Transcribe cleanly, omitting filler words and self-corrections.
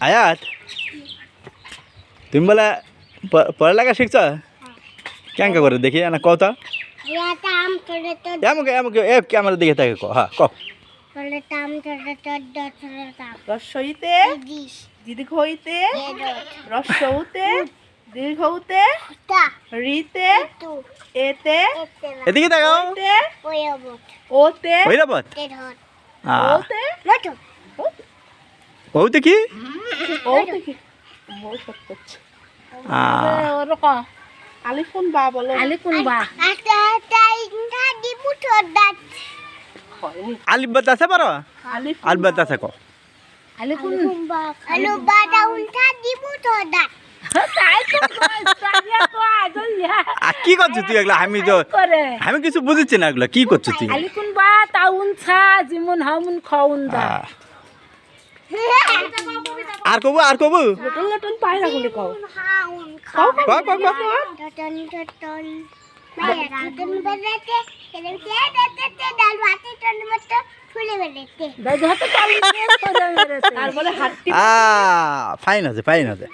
আয়াত তুমি বলে পড়ালেখা শিখছ কেন করে দেখি না কত এমকে এমকে এ ক্যামেরা দিকে থাকে ক হ্যাঁ ক রস্বইতে দীর্ঘ হইতে রস্বউতে দীর্ঘ হইতে রিতে এতে এদিকে তাকাও ওতে ঐরাবত ওতে ওতে কি ওতে কি ওরকম আলিফুন বা বলো আলিকুন বা আলিফ বাতাসে পারো আলিফ আলিফ বাতাসে ক আলিকুন তাই তো সারিয়া তো আজল ইয়া আর কি করছিস তুই এগুলা আমি তো করে আমি কিছু বুঝিচ্ছি না এগুলা কি করছিস তুই আলিকুন বা তাউন ছা জিমুন হামুন খাউন দা আর কব লটন লটন পায়রা গুলি কও ক ক ক দাই হাতে তাউন করে মেরেছে তারপরে হাতটি ফাইন আছে